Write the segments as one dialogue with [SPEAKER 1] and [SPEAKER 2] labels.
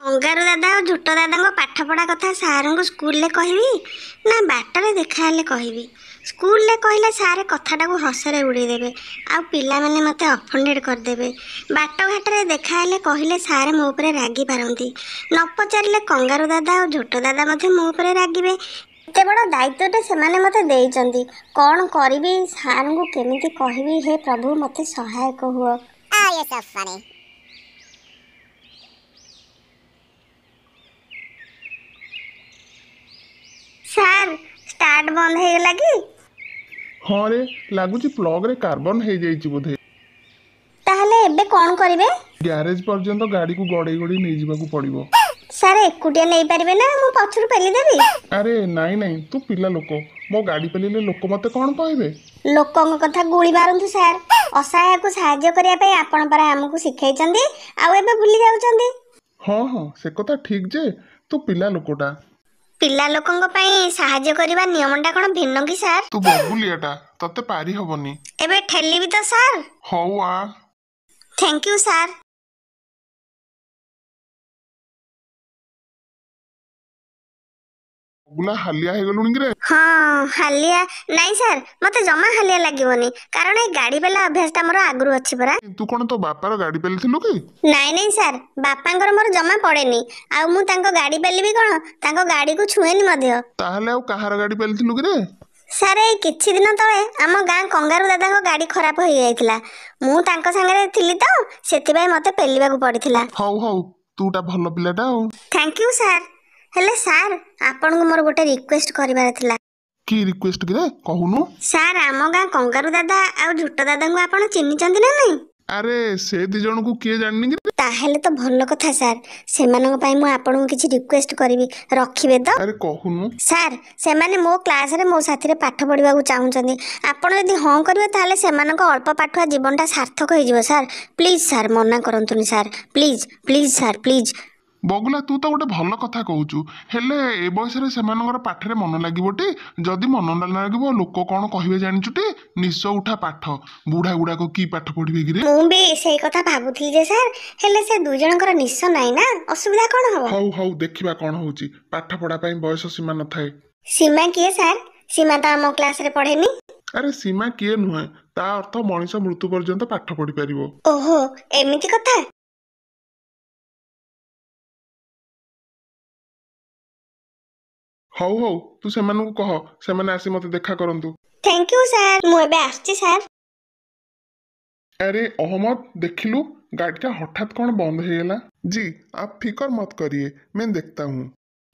[SPEAKER 1] ଅଙ୍ଗାରୁ ଦାଦା ଆଉ ଝୋଟ ଦାଦାଙ୍କ ପାଠପଢ଼ା କଥା ସାରଙ୍କୁ ସ୍କୁଲରେ କହିବି ନା ବାଟରେ ଦେଖାହେଲେ କହିବି? ସ୍କୁଲରେ କହିଲେ ସାର୍ କଥାଟାକୁ ହସରେ ଉଡ଼େଇଦେବେ ଆଉ ପିଲାମାନେ ମୋତେ ଅଫେଣ୍ଡେଡ୍ କରିଦେବେ। ବାଟଘାଟରେ ଦେଖାହେଲେ କହିଲେ ସାର୍ ମୋ ଉପରେ ରାଗି ପାରନ୍ତି। ନ ପଚାରିଲେ କଙ୍ଗାରୁ ଦାଦା ଆଉ ଝୋଟ ଦାଦା ମଧ୍ୟ ମୋ ଉପରେ ରାଗିବେ। ଏତେ ବଡ଼ ଦାୟିତ୍ୱଟେ ସେମାନେ ମୋତେ ଦେଇଛନ୍ତି, କ'ଣ କରିବି? ସାରଙ୍କୁ କେମିତି କହିବି? ହେ ପ୍ରଭୁ, ମୋତେ ସହାୟକ ହୁଅ। ସାର୍, ଷ୍ଟାର୍ଟ ବନ୍ଦ ହେଇଗଲା କି?
[SPEAKER 2] ହଁ ରେ, ଲାଗୁଛି ପ୍ଲଗରେ କାର୍ବନ ହେଇଯାଇଛି ବୋଧେ।
[SPEAKER 1] ତାହେଲେ ଏବେ କ'ଣ କରିବେ?
[SPEAKER 2] ଗ୍ୟାରେଜ ପର୍ଯ୍ୟନ୍ତ ଗାଡ଼ିକୁ ଗଡ଼େଇ ଗଡ଼େଇ ନେଇଯିବାକୁ ପଡ଼ିବ।
[SPEAKER 1] ସାର୍, ଏକୁଟିଆ ନେଇପାରିବେ ନା ମୁଁ ପଛରୁ ପେଲିଦେବି?
[SPEAKER 2] ଆରେ ନାଇଁ ନାଇଁ, ତୁ ପିଲା ଲୋକ, ମୋ ଗାଡ଼ି ପେଲିଲେ ଲୋକ ମୋତେ କ'ଣ କହିବେ?
[SPEAKER 1] ଲୋକଙ୍କ କଥା ଗୁଳି ମାରନ୍ତୁ ସାର୍। ଅସହାୟକୁ ସାହାଯ୍ୟ କରିବା ପାଇଁ ଆପଣ ପରା ଆମକୁ ଶିଖେଇଛନ୍ତି, ଆଉ ଏବେ ଭୁଲି ଯାଉଛନ୍ତି?
[SPEAKER 2] ହଁ ହଁ, ସେ କଥା ଠିକ୍ ଯେ ତୁ ପିଲା ଲୋକଟା।
[SPEAKER 1] ପିଲା ଲୋକଙ୍କ ପାଇଁ ସାହାଯ୍ୟ କରିବା ନିୟମଟା କ'ଣ ଭିନ୍ନ କି ସାର୍?
[SPEAKER 2] ତୁ ବଗୁଲିଆଟା, ତତେ ପାରି ହବନି।
[SPEAKER 1] ଏବେ ଠେଲିବି ତ ସାର୍?
[SPEAKER 2] ହଉ ଆ।
[SPEAKER 1] Thank you sir.
[SPEAKER 2] ବଗୁଲା, ହାଲିଆ ହେଇଗଲୁଣି କିରେ?
[SPEAKER 1] ହଁ, ହାଲିଆ ନାଇଁ ସାର୍, ମୋତେ ଜମା ହାଲିଆ ଲାଗିବନି, କାରଣ ଏଇ ଗାଡ଼ି ପେଲା ଅଭ୍ୟାସଟା ମୋର ଆଗରୁ ଅଛି ପରା।
[SPEAKER 2] ତୁ କ'ଣ ତୋ ବାପାର ଗାଡ଼ି ପେଲିଥିଲୁ କି?
[SPEAKER 1] ନାଇଁ ନାଇଁ ସାର୍, ବାପାଙ୍କର ମୋର ଜମା ପଡ଼େନି, ଆଉ ମୁଁ ତାଙ୍କ ଗାଡ଼ି ପେଲିବି କ'ଣ? ତାଙ୍କ ଗାଡ଼ିକୁ ଛୁଏଁନି ମଧ୍ୟ।
[SPEAKER 2] ତାହେଲେ ଆଉ କାହାର ଗାଡ଼ି ପେଲିଥିଲୁ କିରେ?
[SPEAKER 1] ସାର୍, ଏଇ କିଛି ଦିନ ତଳେ ଆମ ଗାଁ କଙ୍ଗାରୁ ଦାଦାଙ୍କ ଗାଡ଼ି ଖରାପ ହେଇଯାଇଥିଲା। ମୁଁ ତାଙ୍କ ସାଙ୍ଗରେ ଥିଲି ତ, ସେଥିପାଇଁ ମୋତେ ପେଲିବାକୁ ପଡ଼ିଥିଲା।
[SPEAKER 2] ହଉ ହଉ, ତୁଟା ଭଲ ପିଲାଟା ଆଉ।
[SPEAKER 1] Thank you sir. ହେଲେ ସାର୍, ଆପଣଙ୍କୁ ମୋର ଗୋଟେ ରିକ୍ୱେଷ୍ଟ କରିବାର ଥିଲା।
[SPEAKER 2] କି ରିକ୍ୱେଷ୍ଟ କିରେ, କହୁନୁ?
[SPEAKER 1] ସାର୍, ଆମ ଗାଁ କଙ୍ଗାରୁ ଦାଦା ଆଉ ଝୋଟ ଦାଦାଙ୍କୁ ଆପଣ ଚିହ୍ନିଛନ୍ତି ନା ନାଇଁ?
[SPEAKER 2] ଆରେ, ସେ ଦି ଜଣଙ୍କୁ କିଏ ଜାଣିନି କିରେ?
[SPEAKER 1] ତାହେଲେ ତ ଭଲ କଥା ସାର୍। ସେମାନଙ୍କ ପାଇଁ ମୁଁ ଆପଣଙ୍କୁ କିଛି ରିକ୍ୱେଷ୍ଟ କରିବି, ରଖିବେ ତ?
[SPEAKER 2] ଆରେ କହୁନୁ।
[SPEAKER 1] ସାର୍, ସେମାନେ ମୋ କ୍ଲାସରେ ମୋ ସାଥିରେ ପାଠ ପଢ଼ିବାକୁ ଚାହୁଁଛନ୍ତି। ଆପଣ ଯଦି ହଁ କରିବେ ତାହେଲେ ସେମାନଙ୍କ ଅଳ୍ପ ପାଠୁଆ ଜୀବନଟା ସାର୍ଥକ ହେଇଯିବ ସାର୍। ପ୍ଲିଜ୍ ସାର୍, ମନା କରନ୍ତୁନି sir. Please please sir, please.
[SPEAKER 2] ବଗୁଲା, ତୁ ତ ଗୋଟେ ଭଲ କଥା କହୁଛୁ, ହେଲେ ଏ ବୟସରେ ସେମାନଙ୍କର ପାଠରେ ମନ ଲାଗିବଟି? ଯଦି ମନ ନ ଲାଗିବ ଲୋକ କ'ଣ କହିବେ ଜାଣିଛୁଟି? ନିଶ ଉଠା ପାଠ, ବୁଢ଼ା ଗୁଡ଼ାକ କି ପାଠ ପଢ଼ିବେ କିରେ?
[SPEAKER 1] ମୁଁ ବି ସେଇ କଥା ଭାବୁଥିଲି ଯେ ସାର୍, ହେଲେ ସେ ଦୁଇ ଜଣଙ୍କର ନିଶ ନାହିଁ ନା, ଅସୁବିଧା କ'ଣ ହବ?
[SPEAKER 2] ହଉ ହଉ, ଦେଖିବା କ'ଣ ହଉଛି। ପାଠ ପଢ଼ା ପାଇଁ ବୟସ ସୀମା ନଥାଏ।
[SPEAKER 1] ସୀମା କିଏ ସାର୍? ସୀମା ତ ଆମ କ୍ଲାସରେ ପଢ଼େନି।
[SPEAKER 2] ଆରେ ସୀମା କିଏ ନୁହେଁ, ତା ଅର୍ଥ ମଣିଷ ମୃତ୍ୟୁ ପର୍ଯ୍ୟନ୍ତ ପାଠ ପଢ଼ି ପାରିବ।
[SPEAKER 1] ଓହୋ, ଏମିତି କଥା।
[SPEAKER 2] ହଉ ହଉ, ତୁ ସେମାନଙ୍କୁ କହ, ସେମାନେ ଆସି ମୋତେ ଦେଖା କରନ୍ତୁ।
[SPEAKER 1] ଥ୍ୟାଙ୍କ ୟୁ ସାର୍, ମୁଁ ଏବେ ଆସୁଛି ସାର୍।
[SPEAKER 2] अरे अहमद, देखिलू गाड़ीटा हठात कौन बंद ହେଇଗଲା? जी, आप फिकर मत करिए, मैं देखता हूँ।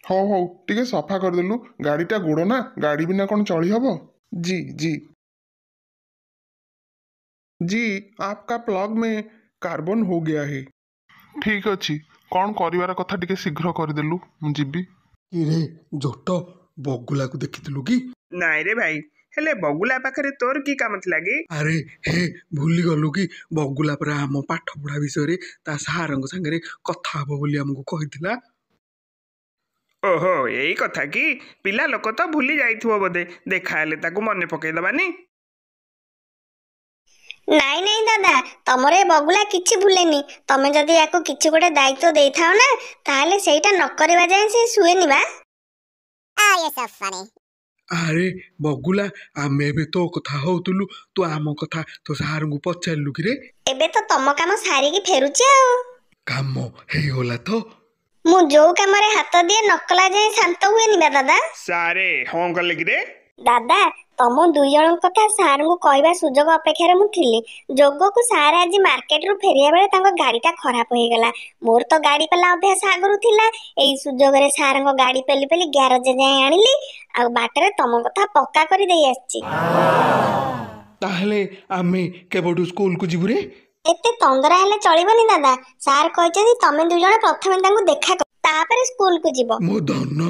[SPEAKER 2] हौ हौ, टिके सफा करदेलु, गाड़ीटा गोड़ ना, गाड़ी बिना कौन चली हबो? जी जी जी, आपका प्लग में कार्बन हो गया है। ठीक अच्छी, कौन करिवार कथा टिके शीघ्र करदेलु, मु जिबी।
[SPEAKER 3] କିରେ ଝୋଟ, ବଗୁଲାକୁ ଦେଖିଥିଲୁ କି?
[SPEAKER 4] ନାଇଁ ରେ ଭାଇ, ହେଲେ ବଗୁଲା ପାଖରେ ତୋର କି କାମ ଥିଲା କି?
[SPEAKER 3] ଆରେ ହେ, ଭୁଲି ଗଲୁ କି? ବଗୁଲା ପରା ଆମ ପାଠ ପଢା ବିଷୟରେ ତା ସାରଙ୍କ ସାଙ୍ଗରେ କଥା ହବ ବୋଲି ଆମକୁ କହିଥିଲା।
[SPEAKER 4] ଓହୋ, ଏଇ କଥା କି? ପିଲା ଲୋକ ତ ଭୁଲି ଯାଇଥିବ ବୋଧେ, ଦେଖା ହେଲେ ତାକୁ ମନେ ପକେଇଦବାନି।
[SPEAKER 1] ନାଇଁ ନାଇଁ ଦାଦା, ତମର ଏ ବଗୁଲା କିଛି ଭୁଲେନି। ତମେ ଯଦି ୟାକୁ କିଛି ଗୋଟେ ଦାୟିତ୍ୱ ଦେଇଥାଅ ନା, ତାହେଲେ ସେଇଟା ନ କରିବା ଯାଏଁ ସେ ଶୁଏନି ବା।
[SPEAKER 3] ଆରେ ବଗୁଲା, ଆମେ ଏବେ ତୋ କଥା ହଉଥିଲୁ, ତୁ ଆମ କଥା ତୋ ସାରଙ୍କୁ ପଚାରିଲୁ କିରେ?
[SPEAKER 1] ଏବେ ତ ତମ କାମ ସାରିକି ଫେରୁଛି ଆଉ।
[SPEAKER 3] କାମ ହେଇଗଲା ତ?
[SPEAKER 1] ମୁଁ ଯୋଉ କାମରେ ହାତ ଦିଏ ନ କଲା ଯାଏଁ ଶାନ୍ତ ହୁଏନି ବା ଦାଦା।
[SPEAKER 4] ସାରେ ହଁ କଲେ କିରେ?
[SPEAKER 1] ଦାଦା, ତମ ଦୁଇ ଜଣଙ୍କ କଥା ସାରଙ୍କୁ କହିବା ସୁଯୋଗ ଅପେକ୍ଷାରେ ମୁଁ ଥିଲି। ଯୋଗକୁ ସାର୍ ଆଜି ମାର୍କେଟରୁ ଫେରିବା ବେଳେ ତାଙ୍କ ଗାଡିଟା ଖରାପ ହେଇଗଲା। ମୋର ତ ଗାଡି ପେଲା ଅଭ୍ୟାସ ଆଗରୁ ଥିଲା। ଏଇ ସୁଯୋଗରେ ସାରଙ୍କ ଗାଡି ପେଲି ପେଲି ଗ୍ୟାରେଜ ଯାଏଁ ଆଣିଲି, ଆଉ ବାଟରେ ତମ କଥା ପକ୍କା କରି ଦେଇ ଆସିଛି।
[SPEAKER 3] ତାହେଲେ ଆମେ କେବେଠୁ ସ୍କୁଲକୁ ଯିବୁ ରେ?
[SPEAKER 1] ଏତେ ତନ୍ଦରା ହେଲେ ଚଳିବନି ଦାଦା। ସାର୍ କହିଛନ୍ତି ତମେ ଦୁଇ ଜଣ ପ୍ରଥମେ ତାଙ୍କୁ ଦେଖା କର, ତାପରେ ସ୍କୁଲକୁ ଯିବ।
[SPEAKER 3] ମୋ ଧନ,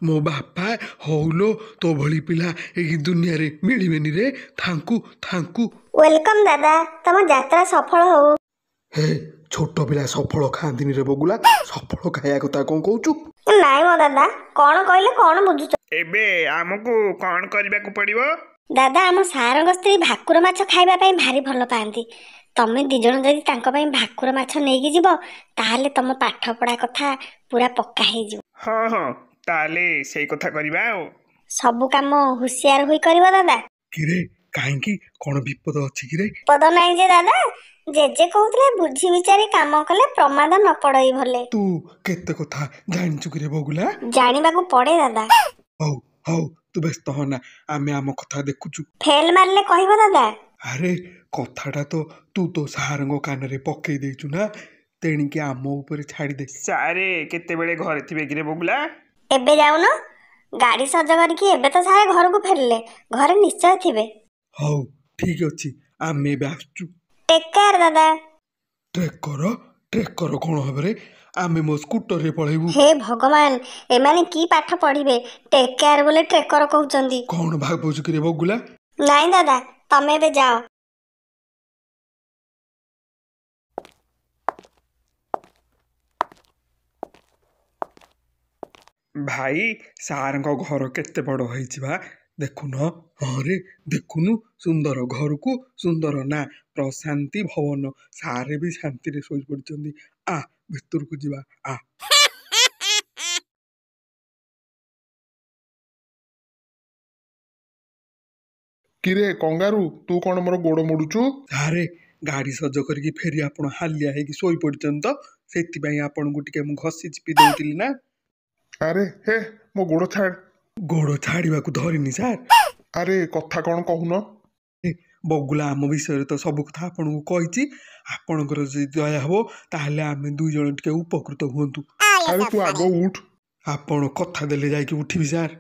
[SPEAKER 3] ମୋ ବାପା, ହଉଲୋ, ତୋ ଭଳି ପିଲା ଏଇ ଦୁନିଆରେ ମିଳିବେନି ରେ। ଥାଙ୍କୁ ଥାଙ୍କୁ।
[SPEAKER 1] ୱେଲକମ୍ ଦାଦା, ତମ ଯାତ୍ରା ସଫଳ ହଉ।
[SPEAKER 3] ହେ, ଛୋଟ ପିଲା ସଫଳ ଖାଆନ୍ତିନି ରେ ବଗୁଲା, ସଫଳ ଖାଇବା କଥା କଣ କହୁଛୁ?
[SPEAKER 1] ନାଇଁ ମୋ ଦାଦା, କଣ କହିଲେ କଣ ବୁଝୁଛ?
[SPEAKER 4] ଏବେ ଆମକୁ କଣ କରିବାକୁ ପଡିବ?
[SPEAKER 1] ଦାଦା, ଆମ ସାରଙ୍କ ସ୍ତ୍ରୀ ଭାକୁର ମାଛ ଖାଇବା ପାଇଁ ଭାରି ଭଲ ପାଆନ୍ତି। ତମେ ଦି ଜଣ ଯଦି ତାଙ୍କ ପାଇଁ ଭାକୁର ମାଛ ନେଇକି ଯିବ ତାହେଲେ ତମ ପାଠ ପଢା କଥା ପୁରା ପକ୍କା ହେଇଯିବ।
[SPEAKER 4] ହଁ ହଁ, ତାହେଲେ ସେଇ କଥା କରିବା ଆଉ।
[SPEAKER 1] ସବୁ କାମ ହୁସିଆର ହୋଇ କରିବ ଦାଦା।
[SPEAKER 3] କିରେ କାହିଁକି କଣ ବିପଦ ଅଛି କିରେ?
[SPEAKER 1] ବିପଦ ନାହିଁ ଯେ ଦାଦା, ଜେଜେ କହୁଥିଲେ ବୁଝି ବିଚାରି କାମ କଲେ ପ୍ରମାଦ ନ ପଡଇ ଭଲେ।
[SPEAKER 3] ତୁ କେତେ କଥା ଜାଣିଛୁ କିରେ ବଗୁଲା?
[SPEAKER 1] ଜାଣିବାକୁ ପଡେ ଦାଦା।
[SPEAKER 3] ହଉ ହଉ ତୁ ବ୍ୟସ୍ତ ହନା, ଆମେ ଆମ କଥା ଦେଖୁଛୁ।
[SPEAKER 1] ଫେଲ ମାରିଲେ କହିବ ଦାଦା।
[SPEAKER 3] ଆରେ କଥାଟା ତ ତୁ ତୋ ସାରଙ୍କ କାନରେ ପକେଇ ଦେଇଛୁ ନା, ତେଣିକି ଆମ ଉପରେ ଛାଡ଼ିଦେ।
[SPEAKER 4] ସାରେ କେତେବେଳେ ଘରେ ଥିବେ କିରେ ବଗୁଲା?
[SPEAKER 1] ଏବେ ଯାଉନ, ଗାଡି ସଜ କରିକି ଏବେ ତ ସାରେ ଘରକୁ ଫେରିଲେ, ଘରେ ନିଶ୍ଚୟ ଥିବେ।
[SPEAKER 3] ହଉ ଠିକ ଅଛି, ଆମେ ଏବେ ଆସୁଛୁ।
[SPEAKER 1] ଟେକ୍ କେୟାର ଦାଦା।
[SPEAKER 3] ଟ୍ରେକର ଟ୍ରେକର କଣ ହବରେ? ଆମେ ମୋ ସ୍କୁଟରରେ ପଳେଇବୁ।
[SPEAKER 1] ହେ ଭଗବାନ, ଏମାନେ କି ପାଠ ପଢିବେ? ଟେକ୍ କେୟାର ବୋଲି ଟ୍ରେକର କହୁଛନ୍ତି।
[SPEAKER 3] କଣ ଭାବୁଛୁ କିରେ ବଗୁଲା?
[SPEAKER 1] ନାଇଁ ଦାଦା, ତମେ ଏବେ ଯାଅ।
[SPEAKER 3] ଭାଇ ସାରଙ୍କ ଘର କେତେ ବଡ ହେଇଛି ବା, ଦେଖୁନ? ହଁ ରେ, ଦେଖୁନୁ, ସୁନ୍ଦର ଘରକୁ ସୁନ୍ଦର ନା, ପ୍ରଶାନ୍ତି ଭବନ। ସାରେ ବି ଶାନ୍ତିରେ ଶୋଇପଡିଛନ୍ତି। ଆ ଭିତରକୁ ଯିବା ଆ।
[SPEAKER 2] କିରେ କଙ୍ଗାରୁ, ତୁ କଣ ମୋର ଗୋଡ ମୋଡୁଛୁ?
[SPEAKER 3] ସାରେ ଗାଡି ସଜ କରିକି ଫେରି ଆପଣ ହାଲିଆ ହେଇକି ଶୋଇପଡିଛନ୍ତି ତ, ସେଥିପାଇଁ ଆପଣଙ୍କୁ ଟିକେ ମୁଁ ଘଷି ଚିପି ଦଉଥିଲି ନା।
[SPEAKER 2] ଆରେ ହେ, ମୋ ଗୋଡ ଛାଡ।
[SPEAKER 3] ଗୋଡ ଛାଡିବାକୁ ଧରିନି ସାର୍।
[SPEAKER 2] ଆରେ କଥା କଣ କହୁନ?
[SPEAKER 3] ବଗୁଲା ଆମ ବିଷୟରେ ତ ସବୁ କଥା ଆପଣଙ୍କୁ କହିଛି। ଆପଣଙ୍କର ଯଦି ଦୟା ହବ ତାହେଲେ ଆମେ ଦୁଇ ଜଣ ଟିକେ ଉପକୃତ ହୁଅନ୍ତୁ।
[SPEAKER 2] ଆରେ ତୁ ଆଗ ଉଠ।
[SPEAKER 3] ଆପଣ କଥା ଦେଲେ ଯାଇକି ଉଠିବି ସାର୍।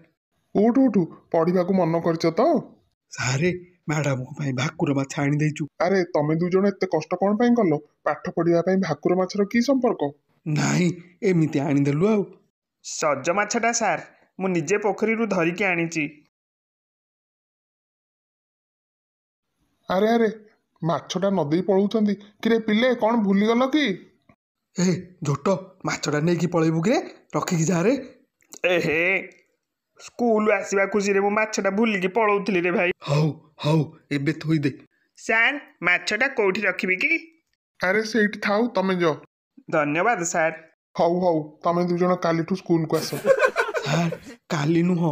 [SPEAKER 2] ଉଠ ଉଠ, ପଢିବାକୁ ମନ କରିଛ ତ?
[SPEAKER 3] ସାରେ ମ୍ୟାଡାମଙ୍କ ପାଇଁ ଭାକୁର ମାଛ ଆଣି ଦେଇଛୁ।
[SPEAKER 2] ଆରେ ତମେ ଦୁଇ ଜଣ ଏତେ କଷ୍ଟ କଣ ପାଇଁ କଲ? ପାଠ ପଢିବା ପାଇଁ ଭାକୁର ମାଛର କି ସମ୍ପର୍କ?
[SPEAKER 3] ନାଇଁ ଏମିତି ଆଣିଦେଲୁ ଆଉ।
[SPEAKER 4] ସଜ ମାଛଟା ସାର୍, ମୁଁ ନିଜେ ପୋଖରୀରୁ ଧରିକି ଆଣିଛି।
[SPEAKER 2] ଆରେ ଆରେ, ମାଛଟା ନଦେଇ ପଳଉଛନ୍ତି। କିରେ ପିଲେ, କଣ ଭୁଲିଗଲ କି?
[SPEAKER 3] ଏ ଝୋଟ, ମାଛଟା ନେଇକି ପଳେଇବୁ କିରେ, ରଖିକି ଯାରେ।
[SPEAKER 4] ଏହେ, ସ୍କୁଲ ଆସିବା ଖୁସିରେ ମୁଁ ମାଛଟା ଭୁଲିକି ପଳଉଥିଲି ରେ ଭାଇ।
[SPEAKER 3] ହଉ ହଉ ଏବେ ଥୋଇଦେ।
[SPEAKER 4] ସାର୍, ମାଛଟା କୋଉଠି ରଖିବି କି?
[SPEAKER 2] ଆରେ ସେଇଠି ଥାଉ, ତମେ ଯାଅ।
[SPEAKER 4] ଧନ୍ୟବାଦ ସାର୍।
[SPEAKER 2] ହଉ ହଉ, ତମେ ଦୁଇ ଜଣ କାଲିଠୁ ସ୍କୁଲକୁ ଆସ।
[SPEAKER 3] ସାର୍ କାଲି ନୁହଁ,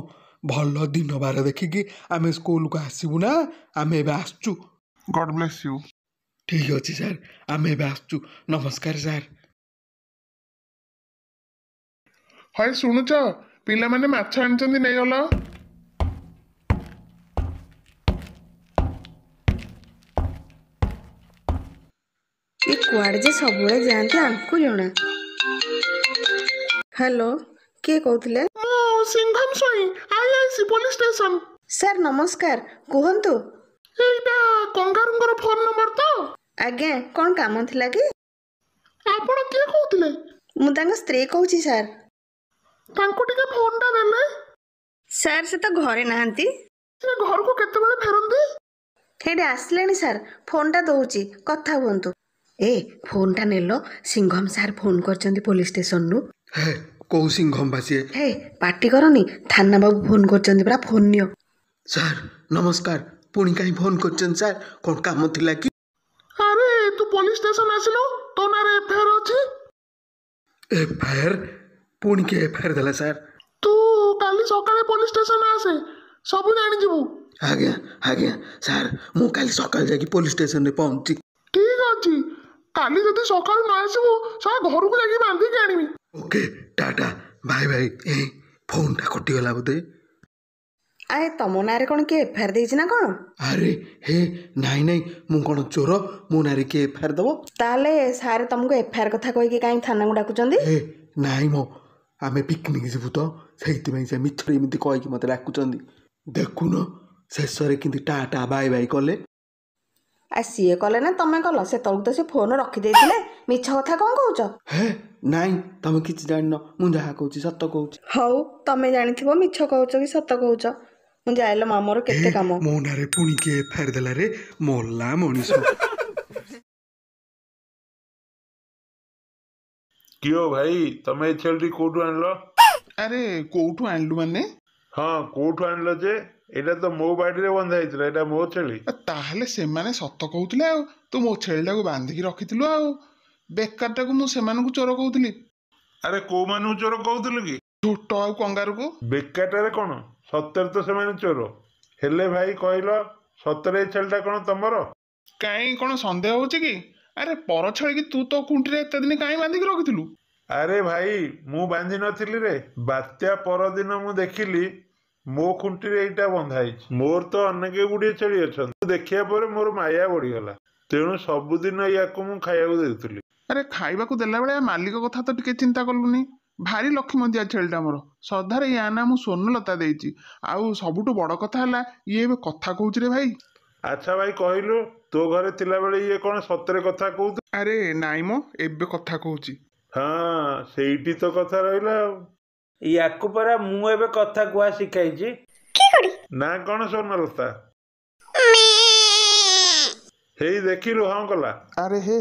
[SPEAKER 3] ଭଲ ଦିନ ବାର ଦେଖିକି ଆମେ ସ୍କୁଲକୁ ଆସିବୁ ନା। ଆମେ ଏବେ ଆସୁଛୁ।
[SPEAKER 2] ଗଡ୍ ବ୍ଲେସ୍ ୟୁ।
[SPEAKER 3] ଠିକ ଅଛି ସାର୍, ଆମେ ଏବେ ଆସୁଛୁ। ନମସ୍କାର ସାର୍।
[SPEAKER 2] ହଇ ଶୁଣୁଛ, ପିଲାମାନେ ମାଛ ଆଣିଛନ୍ତି, ନେଇଗଲ।
[SPEAKER 5] ଏ କୁଆଡ଼େ ଯେ ସବୁବେଳେ ଯାଆନ୍ତି ଆଙ୍କୁ ଜଣା। ହ୍ୟାଲୋ, କିଏ କହୁଥିଲେ?
[SPEAKER 2] ମୁଁ Singham Swain, IIC police station.
[SPEAKER 5] Sir ନମସ୍କାର, କୁହନ୍ତୁ।
[SPEAKER 2] ଏଇଟା କଙ୍ଗାରୁଙ୍କର ଫୋନ ନମ୍ବର ତ?
[SPEAKER 5] ଆଜ୍ଞା, କ'ଣ କାମ ଥିଲା କି?
[SPEAKER 2] ଆପଣ କିଏ କହୁଥିଲେ?
[SPEAKER 5] ମୁଁ ତାଙ୍କ ସ୍ତ୍ରୀ କହୁଛି ସାର୍।
[SPEAKER 2] ତାଙ୍କୁ ଟିକେ ଫୋନଟା ଦେଲେ।
[SPEAKER 5] ସାର୍ ସେ ତ ଘରେ ନାହାନ୍ତି।
[SPEAKER 2] ସେ ଘରକୁ କେତେବେଳେ ଫେରନ୍ତି?
[SPEAKER 5] ହେଇଠି ଆସିଲେଣି ସାର୍, ଫୋନ୍ଟା ଦଉଛି, କଥା ହୁଅନ୍ତୁ। ଏ ଫୋନ୍ଟା ନେଲ, ସିଂଘମ ସାର୍ ଫୋନ୍ କରିଛନ୍ତି ପୋଲିସ ଷ୍ଟେସନରୁ।
[SPEAKER 3] ହେ କୋଉ ସିଂଘମ ବା ସିଏ?
[SPEAKER 5] ହେ ପାଟି କରନି, ଥାନା ବାବୁ ଫୋନ୍ କରିଛନ୍ତି ପରା, ଫୋନ୍ ନିଅ।
[SPEAKER 3] ସାର୍ ନମସ୍କାର, ପୁଣି କାହିଁ ଫୋନ କରିଛନ୍ତି ସାର୍, କ'ଣ କାମ ଥିଲା କି?
[SPEAKER 2] ଆରେ ତୁ ପୋଲିସ ଷ୍ଟେସନ ଆସିଲୁ, ତୋ ନାଁରେ ଏଫଆଇଆର ଅଛି।
[SPEAKER 3] ଏଫଆଇଆର? ପୁଣି କିଏ ଏଫଆଇଆର ଦେଲା ସାର୍?
[SPEAKER 2] ତୁ କାଲି ସକାଳେ ପୋଲିସ ଷ୍ଟେସନ ଆସେ, ସବୁ ଜାଣିଯିବୁ।
[SPEAKER 3] ଆଜ୍ଞା ଆଜ୍ଞା ସାର୍, ମୁଁ କାଲି ସକାଳେ ଯାଇକି ପୋଲିସ ଷ୍ଟେସନରେ ପହଞ୍ଚି।
[SPEAKER 2] ଠିକ ଅଛି, କାଲି ଯଦି ସକାଳୁ ନ ଆସିବୁ, ସାରା ଘରକୁ ଯାଇକି ବାନ୍ଧିକି ଆଣିବି।
[SPEAKER 3] ଓକେ, ଟାଟା ବାଇ ବାଇ। ଏ ଫୋନଟା କଟିଗଲା ବୋଧେ।
[SPEAKER 5] ଆଏ ତମ ନାଁରେ କ'ଣ କିଏ ଏଫଆଇଆର ଦେଇଛି ନା କ'ଣ?
[SPEAKER 3] ଆରେ ହେ ନାଇଁ ନାଇଁ, ମୁଁ କ'ଣ ଚୋର? ମୋ ନାଁରେ କିଏ ଏଫଆଇଆର ଦବ?
[SPEAKER 5] ତାହେଲେ ସାର୍ ତମକୁ ଏଫଆଇଆର କଥା କହିକି କାହିଁ ଥାନାକୁ ଡାକୁଛନ୍ତି?
[SPEAKER 3] ଏ ନାଇଁ ମ, ଆମେ ପିକନିକ ଯିବୁ ତ, ସେଇଥିପାଇଁ ସେ ମିଛରେ ଏମିତି କହିକି ମତେ ଡାକୁଛନ୍ତି। ଦେଖୁନ ଶେଷରେ କେମିତି ଟାଟା ବାଇ ବାଇ କଲେ।
[SPEAKER 5] ଆ ସିଏ କଲେ ନା ତମେ କଲ? ସେତେବେଳକୁ ତ ସେ ଫୋନ୍ ରଖିଦେଇଥିଲେ, ମିଛ କଥା କ'ଣ କହୁଛ?
[SPEAKER 3] ହେ ନାଇଁ, ତମେ କିଛି ଜାଣିନ, ମୁଁ ଯାହା କହୁଛି ସତ କହୁଛି।
[SPEAKER 5] ହଉ ତମେ ଜାଣିଥିବ ମିଛ କହୁଛ କି ସତ କହୁଛ। ମୁଁ ଯାଇଲ ମାମର କେତେ କାମ।
[SPEAKER 3] ମୋ ନାଁରେ ପୁଣି କିଏ ଏଫଆଇଆର ଦେଲା ରେ, ମଲା ମଣିଷ।
[SPEAKER 6] କିଓ ଭାଇ, ତମେ ଏ ଛେଳିଟି କୋଉଠୁ ଆଣିଲ?
[SPEAKER 2] ଆରେ କୋଉଠୁ ଆଣିଲୁ ମାନେ?
[SPEAKER 6] ହଁ, କୋଉଠୁ ଆଣିଲ ଯେ? ଏଇଟା ତ ମୋ ବାଡ଼ିରେ ବନ୍ଧା ହେଇଥିଲା, ଏଇଟା ମୋ ଛେଳି।
[SPEAKER 2] ତାହେଲେ ସେମାନେ ସତ କହୁଥିଲେ ଆଉ ତୁ ମୋ ଛେଳିଟାକୁ ବାନ୍ଧିକି ରଖିଥିଲୁ ଆଉ ବେକାରଟାକୁ ମୁଁ ସେମାନଙ୍କୁ ଚୋର କହୁଥିଲି।
[SPEAKER 6] ଆରେ କୋଉମାନଙ୍କୁ ଚୋର କହୁଥିଲୁ କି?
[SPEAKER 2] ଝୋଟ ଆଉ କଙ୍ଗାରୁକୁ।
[SPEAKER 6] ବେକାରଟାରେ କଣ, ସତରେ ତ ସେମାନେ ଚୋର। ହେଲେ ଭାଇ କହିଲ, ସତରେ ଏଇ ଛେଳିଟା କଣ ତମର?
[SPEAKER 2] କାହିଁ କଣ ସନ୍ଦେହ ହଉଛି କି? ଆରେ ପର ଛେଳିକି ତୁ ତୋ ଖୁଣ୍ଟିରେ ଏତେ ଦିନ କାହିଁ ବାନ୍ଧିକି ରଖିଥିଲୁ?
[SPEAKER 6] ଆରେ ଭାଇ ମୁଁ ବାନ୍ଧି ନଥିଲି ରେ। ବାତ୍ୟା ପରଦିନ ମୁଁ ଦେଖିଲି ମୋ ଖୁଣ୍ଟିରେ ଏଇଟା ବନ୍ଧା ହେଇଛି। ମୋର ତ ଅନେକ ଗୁଡ଼ିଏ ଛେଳି ଅଛନ୍ତି। ଦେଖିବା ପରେ ମୋର ମାୟା ବଢିଗଲା, ତେଣୁ ସବୁଦିନ ୟାକୁ ମୁଁ ଖାଇବାକୁ ଦେଉଥିଲି।
[SPEAKER 2] ଆରେ ଖାଇବାକୁ ଦେଲାବେଳେ ମାଲିକ କଥା ତ ଟିକେ ଚିନ୍ତା କଲୁନି? ଭାରି ଲକ୍ଷ୍ମୀମତିଆ ଛେଳିଟା ମୋର। ସଧାରେ ୟା ନା ମୁଁ ସ୍ୱର୍ଣ୍ଣଲତା ଦେଇଛି। ଆଉ ସବୁଠୁ ବଡ଼ କଥା ହେଲା ଇଏ ଏବେ କଥା କହୁଛି ରେ ଭାଇ।
[SPEAKER 6] ଆଚ୍ଛା ଭାଇ କହିଲୁ, ତୋ ଘରେ ଥିଲାବେଳେ ଇଏ କଣ ସତରେ କଥା କହୁଥିଲା?
[SPEAKER 2] ଆରେ ନାଇଁ ମ, ଏବେ କଥା କହୁଛି।
[SPEAKER 6] ହଁ ସେଇଠି ତ କଥା ରହିଲା ଆଉ।
[SPEAKER 7] ୟାକୁ ପରା ମୁଁ ଏବେ କଥା କୁହା ଶିଖାଇଛି।
[SPEAKER 6] ନା କଣ ସ୍ୱର୍ଣ୍ଣଲତା? ହେଇ ଦେଖିଲୁ ହଁ କଲା।
[SPEAKER 2] ଆରେ ହେ,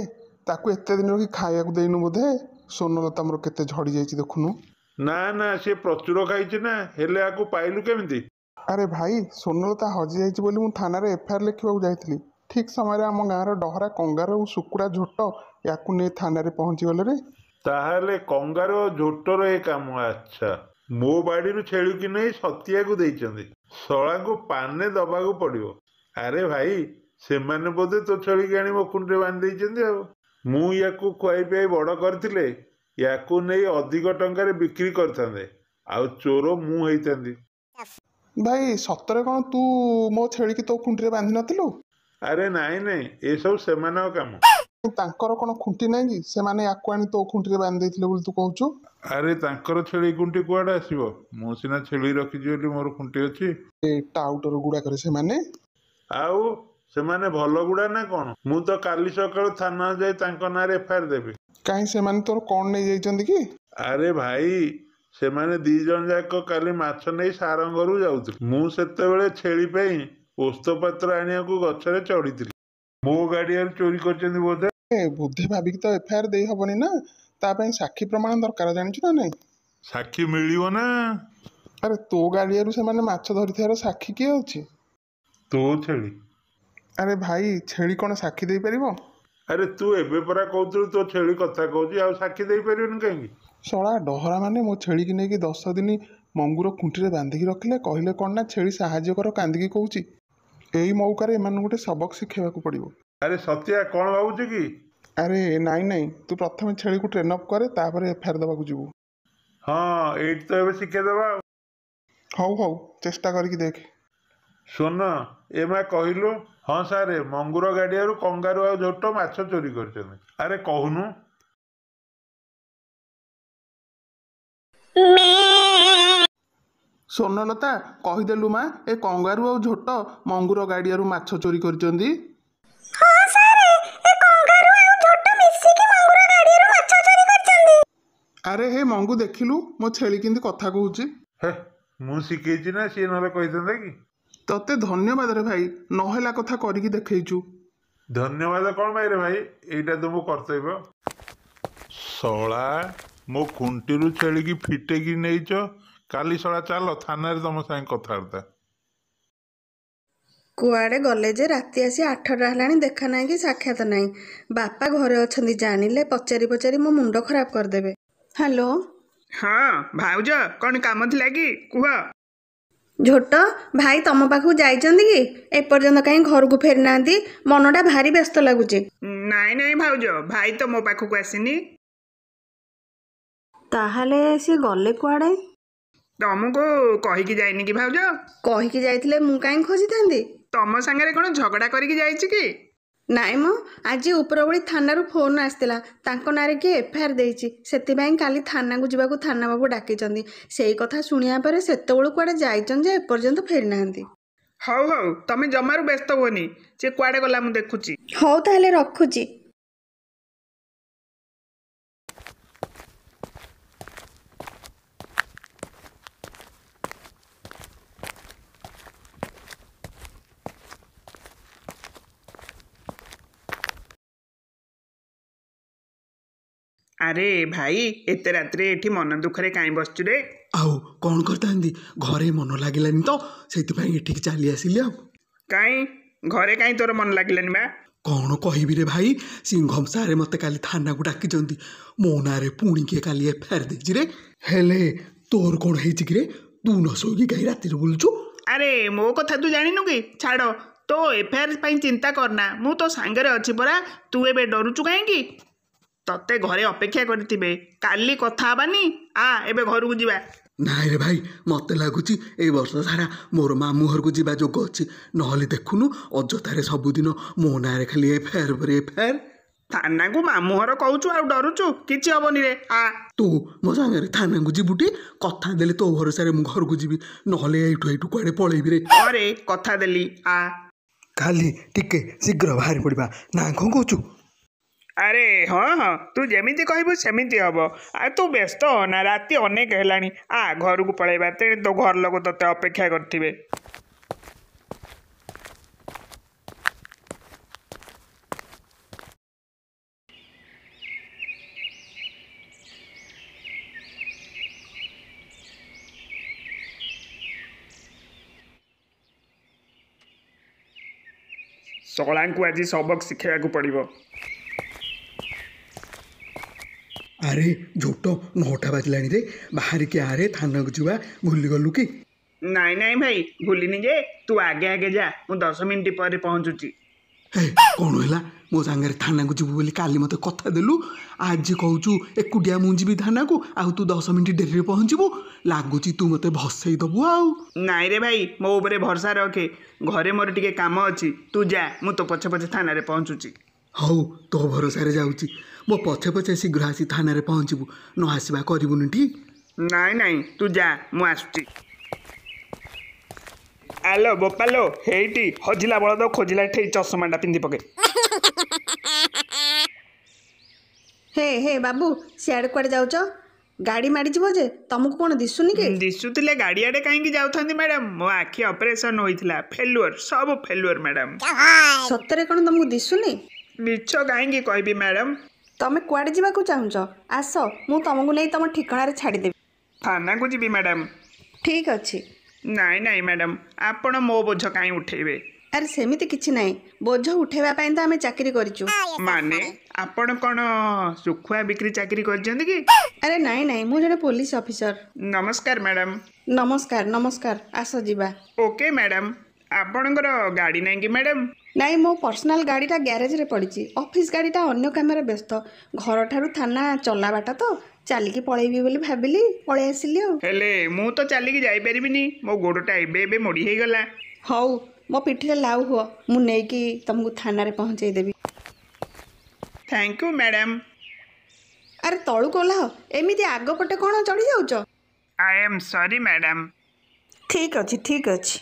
[SPEAKER 2] ତାକୁ ଏତେ ଦିନରୁ କି ଖାଇବାକୁ ଦେଇନୁ ବୋଧେ? ସ୍ୱର୍ଣ୍ଣଲତା ମୋର କେତେ ଝଡ଼ି ଯାଇଛି ଦେଖୁନୁ।
[SPEAKER 6] ନା ନା, ସେ ପ୍ରଚୁର ଖାଇଛି ନା। ହେଲେ ଆକୁ ପାଇଲୁ କେମିତି?
[SPEAKER 2] ଆରେ ଭାଇ, ସ୍ୱର୍ଣ୍ଣଲତା ହଜିଯାଇଛି ବୋଲି ମୁଁ ଥାନାରେ ଏଫଆଇଆର ଲେଖିବାକୁ ଯାଇଥିଲି। ଠିକ୍ ସମୟରେ ଆମ ଗାଁର ଡହରା କଙ୍ଗାରୁ ଆଉ ଶୁକୁଡ଼ା ଝୋଟ ୟାକୁ ନେଇ ଥାନାରେ ପହଞ୍ଚିଗଲେ ରେ।
[SPEAKER 6] ତାହେଲେ କଙ୍ଗାରୁ ଓ ଝୋଟର ଏ କାମ। ଆଚ୍ଛା, ମୋ ବାଡ଼ିରୁ ଛେଳିକି ନେଇ ସତିଆକୁ ଦେଇଛନ୍ତି। ଶଳାଙ୍କୁ ପାନେ ଦବାକୁ ପଡ଼ିବ। ଆରେ ଭାଇ, ସେମାନେ ବୋଧେ ତୋ ଛେଳିକି ଆଣି ମୋ ଖୁଣ୍ଟିରେ ବାନ୍ଧି ଦେଇଛନ୍ତି ଆଉ। ମୁଁ ୟାକୁ ଖୁଆଇ ପିଆଇ ବଡ଼ କରିଥିଲେ ୟାକୁ ନେଇ ଅଧିକ ଟଙ୍କାରେ ବିକ୍ରି କରିଥାନ୍ତେ, ଆଉ ଚୋର ମୁଁ ହେଇଥାନ୍ତି।
[SPEAKER 2] ଭାଇ ସତରେ କଣ ତୁ ମୋ ଛେଳିକି ତୋ ଖୁଣ୍ଟିରେ ବାନ୍ଧି ନଥିଲୁ?
[SPEAKER 6] ଆରେ ନାଇଁ ନାଇଁ, ଏସବୁ ସେମାନଙ୍କ କାମ।
[SPEAKER 2] ତାଙ୍କର କଣ ଖୁଣ୍ଟି ନାହିଁ କି? ସେମାନେ ୟାକୁ ଆଣି ତୋ ଖୁଣ୍ଟିରେ ବାନ୍ଧି ଦେଇଥିଲେ ବୋଲି ତୁ କହୁଛୁ?
[SPEAKER 6] ଆରେ ତାଙ୍କର ଛେଳି ଖୁଣ୍ଟି କୁଆଡ଼େ ଆସିବ? ମୁଁ ସିନା ଛେଳି ରଖିଛି ବୋଲି ମୋର ଖୁଣ୍ଟି ଅଛି।
[SPEAKER 2] ଏ ଟାଉଟର ଗୁଡ଼ାକରେ ସେମାନେ।
[SPEAKER 6] ଆଉ ସେମାନେ ଭଲ ଗୁଡ଼ା ନା କଣ? ମୁଁ ତ କାଲି ସକାଳୁ ଥାନା ଯାଇ ତାଙ୍କ ନାଁରେ ଏଫଆଇଆର ଦେବି।
[SPEAKER 2] କାହିଁ ସେମାନେ ତୋର କଣ ନେଇଯାଇଛନ୍ତି କି?
[SPEAKER 6] ଆରେ ଭାଇ, ସେମାନେ 2 ଜଣ ଯାକ କାଲି ମାଛ ନେଇ ସାରଙ୍କ ଘରକୁ ଯାଉଥିଲେ। ମୁଁ ସେତେବେଳେ ଛେଳି ପାଇଁ ଓସ୍ତପତ୍ର ଆଣିବାକୁ ଗଛରେ ଚଢ଼ିଥିଲି। ମୋ ଗାଡ଼ିଆରୁ ଚୋରି କରିଛନ୍ତି ବୋଧେ।
[SPEAKER 2] ବୁଦ୍ଧି ଭାବିକି ତ ଏଫଆଇଆର ଦେଇ ହବନି ନା। ତା ପାଇଁ ସାକ୍ଷୀ ପ୍ରମାଣ ଦରକାର, ଜାଣିଛୁ ନା ନାଇଁ?
[SPEAKER 6] ସାକ୍ଷୀ ମିଳିବ ନା।
[SPEAKER 2] ଆରେ ତୋ ଗାଡ଼ିଆରୁ ସେମାନେ ମାଛ ଧରିଥିବାର ସାକ୍ଷୀ କିଏ ଅଛି?
[SPEAKER 6] ତୋ ଛେଳି।
[SPEAKER 2] ଆରେ ଭାଇ, ଛେଳି କଣ ସାକ୍ଷୀ ଦେଇପାରିବ?
[SPEAKER 6] ଆରେ ତୁ ଏବେ ପରା କହୁଥିଲୁ ତୋ ଛେଳି କଥା କହୁଛି, ଆଉ ସାକ୍ଷୀ ଦେଇପାରିବନି କାହିଁକି?
[SPEAKER 2] ଶଳା ଡହରା ମାନେ ମୋ ଛେଳିକି ନେଇକି 10 ଦିନ ମଙ୍ଗୁର ଖୁଣ୍ଟିରେ ବାନ୍ଧିକି ରଖିଲେ। କହିଲେ କଣ ନା ଛେଳି ସାହାଯ୍ୟ କର, କାନ୍ଦିକି କହୁଛି। ଏଇ ମଉକାରେ ଏମାନଙ୍କୁ ଗୋଟେ ସବକ ଶିଖେଇବାକୁ ପଡ଼ିବ।
[SPEAKER 6] ଆରେ ସତ୍ୟା, କଣ ଭାବୁଛୁ କି?
[SPEAKER 2] ଆରେ ନାଇଁ ନାଇଁ, ତୁ ପ୍ରଥମେ ଛେଳିକୁ ଟ୍ରେନ୍ ଅପ୍ କରେ, ତାପରେ ଏଫଆଇଆର ଦେବାକୁ ଯିବୁ।
[SPEAKER 6] ହଁ, ଏଇଠି ତ ଏବେ ଶିଖେଇଦେବା ଆଉ।
[SPEAKER 2] ହଉ ହଉ, ଚେଷ୍ଟା କରିକି ଦେଖ।
[SPEAKER 6] ଶୁଣ, ଏ ମା କହିଲୁ। ହଁ ସାରେ, ମଙ୍ଗୁର ଗାଡ଼ିଆରୁ କଙ୍ଗାରୁ ଆଉ ଝୋଟ ମାଛ ଚୋରି କରିଛନ୍ତି। ଆରେ କହୁନୁ।
[SPEAKER 2] ସ୍ୱର୍ଣ୍ଣଲତା, କହିଦେଲୁ ମା, ଏ କଙ୍ଗାରୁ ଆଉ ଝୋଟ ମଙ୍ଗୁର ଗାଡ଼ିଆରୁ ମାଛ ଚୋରି କରିଛନ୍ତି। ଆରେ ହେ ମଙ୍ଗୁ, ଦେଖିଲୁ ମୋ ଛେଳି କେମିତି କଥା କହୁଛି?
[SPEAKER 6] ହେ, ମୁଁ ଶିଖେଇଛି ନା, ସିଏ ନହେଲେ କହିଥାନ୍ତା କି?
[SPEAKER 2] ତତେ ଧନ୍ୟବାଦ ରେ ଭାଇ, ନହେଲା କଥା କରିକି ଦେଖେଇଛୁ।
[SPEAKER 6] ଧନ୍ୟବାଦ କଣ ପାଇଁ ରେ ଭାଇ? ଏଇଟା ତ ମୋ କର୍ତ୍ତବ୍ୟ। ଶଳା, ମୋ ଖୁଣ୍ଟିରୁ ଛେଳିକି ଫିଟେଇକି ନେଇଛ। କାଲି ଶଳା ଚାଲ ଥାନାରେ ତମ ସାଙ୍ଗେ କଥାବାର୍ତ୍ତା।
[SPEAKER 5] କୁଆଡ଼େ ଗଲେ ଯେ? ରାତି ଆସି 8ଟା ହେଲାଣି, ଦେଖା ନାହିଁ କି ସାକ୍ଷାତ ନାହିଁ। ବାପା ଘରେ ଅଛନ୍ତି, ଜାଣିଲେ ପଚାରି ପଚାରି ମୋ ମୁଣ୍ଡ ଖରାପ କରିଦେବେ। ହ୍ୟାଲୋ।
[SPEAKER 4] ହଁ ଭାଉଜ, କ'ଣ କାମ ଥିଲା କି? କୁହ।
[SPEAKER 5] ଝୋଟ ଭାଇ ତମ ପାଖକୁ ଯାଇଛନ୍ତି କି? ଏପର୍ଯ୍ୟନ୍ତ କାହିଁ ଘରକୁ ଫେରିନାହାନ୍ତି? ମନଟା ଭାରି ବ୍ୟସ୍ତ ଲାଗୁଛି।
[SPEAKER 4] ନାଇଁ ନାଇଁ ଭାଉଜ, ଭାଇ ତ ମୋ ପାଖକୁ ଆସିନି।
[SPEAKER 5] ତାହେଲେ ସିଏ ଗଲେ କୁଆଡ଼େ?
[SPEAKER 4] ତମକୁ କହିକି ଯାଇନି କି ଭାଉଜ?
[SPEAKER 5] କହିକି ଯାଇଥିଲେ ମୁଁ କାହିଁ ଖୋଜିଥାନ୍ତି?
[SPEAKER 4] ତମ ସାଙ୍ଗରେ କ'ଣ ଝଗଡ଼ା କରିକି ଯାଇଛି କି?
[SPEAKER 5] ନାଇଁ ମ, ଆଜି ଉପରଓଳି ଥାନାରୁ ଫୋନ୍ ଆସିଥିଲା। ତାଙ୍କ ନାଁରେ କିଏ ଏଫଆଇଆର ଦେଇଛି, ସେଥିପାଇଁ କାଲି ଥାନାକୁ ଯିବାକୁ ଥାନା ବାବୁ ଡାକିଛନ୍ତି। ସେଇ କଥା ଶୁଣିବା ପରେ ସେତେବେଳୁ କୁଆଡ଼େ ଯାଇଛନ୍ତି ଯେ ଏପର୍ଯ୍ୟନ୍ତ ଫେରିନାହାନ୍ତି।
[SPEAKER 4] ହଉ ହଉ, ତମେ ଜମାରୁ ବ୍ୟସ୍ତ ହୁଅନି। ସେ କୁଆଡ଼େ ଗଲା ମୁଁ ଦେଖୁଛି।
[SPEAKER 5] ହଉ ତାହେଲେ ରଖୁଛି।
[SPEAKER 4] ଆରେ ଭାଇ ଏତେ ରାତିରେ ଏଠି ମନ ଦୁଃଖରେ କାଇଁ ବସିଛୁ ରେ?
[SPEAKER 3] ଆଉ କ'ଣ କରିଥାନ୍ତି, ଘରେ ମନ ଲାଗିଲାନି ତ ସେଇଥିପାଇଁ ଏଠିକି ଚାଲି ଆସିଲି। ଆଉ
[SPEAKER 4] କାଇଁ ଘରେ କାଇଁ ତୋର ମନ ଲାଗିଲାନି ବା?
[SPEAKER 3] କ'ଣ କହିବି ରେ ଭାଇ, ସିଂଘମ ସାରେ ମୋତେ କାଲି ଥାନାକୁ ଡାକିଛନ୍ତି। ମୋ ନାଁରେ ପୁଣି କିଏ କାଲି ଏଫଆଇଆର ଦେଇଛି ରେ। ହେଲେ ତୋର କ'ଣ ହେଇଛି କି ରେ? ତୁ ନ ଶୋଇକି କାହିଁ ରାତିରେ ବୁଲୁଛୁ?
[SPEAKER 4] ଆରେ ମୋ କଥା ତୁ ଜାଣିନୁ କି? ଛାଡ଼, ତୋ ଏଫଆଇଆର ପାଇଁ ଚିନ୍ତା କରନା, ମୁଁ ତୋ ସାଙ୍ଗରେ ଅଛି ପରା। ତୁ ଏବେ ଡରୁଛୁ କାହିଁକି? ତତେ ଘରେ ଅପେକ୍ଷା କରିଥିବେ, କାଲି କଥା ହବାନି? ଏବେ ଘରକୁ ଯିବା।
[SPEAKER 3] ନାଇଁ ରେ ଭାଇ, ମୋତେ ଲାଗୁଛି ଏଇ ବର୍ଷ ସାରା ମୋର ମାମୁଁ ଘରକୁ ଯିବା ଯୋଗ ଅଛି। ନହେଲେ ଦେଖୁନୁ ଅଯଥାରେ ସବୁଦିନ ମୋ ନାଁରେ ଖାଲି ଏଫଆଇଆର ପରେ ଏଫଆଇଆର।
[SPEAKER 4] ଥାନାକୁ ମାମୁଁ ଘର କହୁଛୁ ଆଉ ଡରୁଛୁ? କିଛି ହବନି ରେ।
[SPEAKER 3] ତୁ ମୋ ସାଙ୍ଗରେ ଥାନାକୁ ଯିବୁଟି? କଥା ଦେଲେ ତୋ ଭରସାରେ ମୁଁ ଘରକୁ ଯିବି, ନହେଲେ ଏଇଠୁ କୁଆଡ଼େ ପଳେଇବି ରେ।
[SPEAKER 4] ଅରେ କଥା ଦେଲି।
[SPEAKER 3] କାଲି ଟିକେ ଶୀଘ୍ର ବାହାରି ପଡ଼ିବା ନା କ'ଣ କହୁଛୁ?
[SPEAKER 4] ଆରେ ହଁ, ତୁ ଯେମିତି କହିବୁ ସେମିତି ହବ। ଆଉ ତୁ ବ୍ୟସ୍ତ ହନା, ରାତି ଅନେକ ହେଲାଣି। ଘରକୁ ପଳେଇବା, ତେଣୁ ତୋ ଘର ଲୋକ ତତେ ଅପେକ୍ଷା କରିଥିବେ। ଶଳାଙ୍କୁ ଆଜି ସବକ ଶିଖେଇବାକୁ ପଡ଼ିବ।
[SPEAKER 3] ଆରେ ଝୋଟ, 9ଟା ବାଜିଲାଣି ରେ, ବାହାରିକି ଆରେ ଥାନାକୁ ଯିବା। ଭୁଲିଗଲୁ କି?
[SPEAKER 4] ନାଇଁ ଭାଇ, ଭୁଲିନି ଯେ। ତୁ ଆଗେ ଯା, ମୁଁ 10 ମିନିଟ୍ ପରେ ପହଞ୍ଚୁଛି।
[SPEAKER 3] କ'ଣ ହେଲା? ମୋ ସାଙ୍ଗରେ ଥାନାକୁ ଯିବୁ ବୋଲି କାଲି ମୋତେ କଥା ଦେଲୁ, ଆଜି କହୁଛୁ ଏକୁଟିଆ ମୁଁ ଯିବି ଥାନାକୁ, ଆଉ ତୁ 10 ମିନିଟ୍ ଡେରିରେ ପହଞ୍ଚିବୁ। ଲାଗୁଛି ତୁ ମୋତେ ଭସେଇ ଦେବୁ। ଆଉ
[SPEAKER 4] ନାଇଁ ରେ ଭାଇ, ମୋ ଉପରେ ଭରସା ରଖେ। ଘରେ ମୋର ଟିକେ କାମ ଅଛି, ତୁ ଯା, ମୁଁ ତୋ ପଛେ ପଛେ ଥାନାରେ ପହଞ୍ଚୁଛି।
[SPEAKER 3] ହଉ, ତୋ ଭରସାରେ ଯାଉଛି। ମୋ ପଛେ ପଛେ ଶୀଘ୍ର ଆସି ଥାନାରେ ପହଞ୍ଚିବୁ, ନ ଆସିବା କରିବୁନି ଠିକ୍?
[SPEAKER 4] ନାଇଁ, ତୁ ଯା, ମୁଁ ଆସୁଛି। ଆଲୋ ବୋପାଲୋ, ହେଇଟି ହଜିଲା ବଳଦ ଖୋଜିଲା ଠେଇ ଚଷମାଟା ପିନ୍ଧି ପକେ।
[SPEAKER 5] ହେ ବାବୁ, ସିଆଡ଼େ କୁଆଡ଼େ ଯାଉଛ? ଗାଡ଼ି ମାଡ଼ିଯିବ ଯେ, ତମକୁ କ'ଣ ଦିଶୁନି କି?
[SPEAKER 4] ଦିଶୁଥିଲେ ଗାଡ଼ିଆଡ଼େ କାହିଁକି ଯାଉଥାନ୍ତି ମ୍ୟାଡ଼ାମ୍? ମୋ ଆଖି ଅପରେସନ୍ ହୋଇଥିଲା, ଫେଲୁଅର, ସବୁ ଫେଲୁଅର ମ୍ୟାଡ଼ାମ୍।
[SPEAKER 5] ସତରେ କ'ଣ ତମକୁ ଦିଶୁନି?
[SPEAKER 4] ମିଛ କାହିଁକି କହିବି ମ୍ୟାଡ଼ାମ୍?
[SPEAKER 5] ତମେ କୁଆଡ଼େ ଯିବାକୁ ଚାହୁଁଛ? ଆସ, ମୁଁ ତମକୁ ନେଇ ତମ ଠିକଣାରେ ଛାଡ଼ିଦେବି।
[SPEAKER 4] ଥାନାକୁ ଯିବି ମ୍ୟାଡ଼ାମ୍।
[SPEAKER 5] ଠିକ୍ ଅଛି।
[SPEAKER 4] ନାଇଁ ମ୍ୟାଡ଼ାମ୍, ଆପଣ ମୋ ବୋଝ କାହିଁ ଉଠେଇବେ?
[SPEAKER 5] ଆରେ ସେମିତି କିଛି ନାହିଁ, ବୋଝ ଉଠେଇବା ପାଇଁ ତ ଆମେ ଚାକିରି କରିଛୁ।
[SPEAKER 4] ମାନେ ଆପଣ କ'ଣ ଶୁଖୁଆ ବିକ୍ରି ଚାକିରି କରିଛନ୍ତି କି?
[SPEAKER 5] ଆରେ ନାଇଁ, ମୁଁ ଜଣେ ପୋଲିସ ଅଫିସର।
[SPEAKER 4] ନମସ୍କାର ମ୍ୟାଡ଼ାମ୍।
[SPEAKER 5] ନମସ୍କାର, ଆସ ଯିବା।
[SPEAKER 4] Okay madam. ଆପଣଙ୍କର ଗାଡ଼ି ନାହିଁ କି ମ୍ୟାଡ଼ାମ୍?
[SPEAKER 5] ନାଇଁ, ମୋ ପର୍ସନାଲ ଗାଡ଼ିଟା ଗ୍ୟାରେଜରେ ପଡ଼ିଛି। ଅଫିସ ଗାଡ଼ିଟା ଅନ୍ୟ କାମରେ ବ୍ୟସ୍ତ। ଘରଠାରୁ ଥାନା ଚଲା ବାଟ ତ, ଚାଲିକି ପଳେଇବି ବୋଲି ଭାବିଲି, ପଳେଇ ଆସିଲି ଆଉ।
[SPEAKER 4] ହେଲେ ମୁଁ ତ ଚାଲିକି ଯାଇପାରିବିନି, ମୋ ଗୋଡ଼ଟା ଏବେ ମୋଡ଼ି ହେଇଗଲା।
[SPEAKER 5] ହଉ, ମୋ ପିଠିରେ ଲାଉ ହୁଅ, ମୁଁ ନେଇକି ତମକୁ ଥାନାରେ ପହଞ୍ଚେଇ ଦେବି।
[SPEAKER 4] Thank you madam.
[SPEAKER 5] ଆରେ ତଳୁକୁ ଓହ୍ଲାଅ, ଏମିତି ଆଗପଟେ କ'ଣ ଚଢ଼ି ଯାଉଛ?
[SPEAKER 4] I am sorry madam.
[SPEAKER 5] ଠିକ୍ ଅଛି।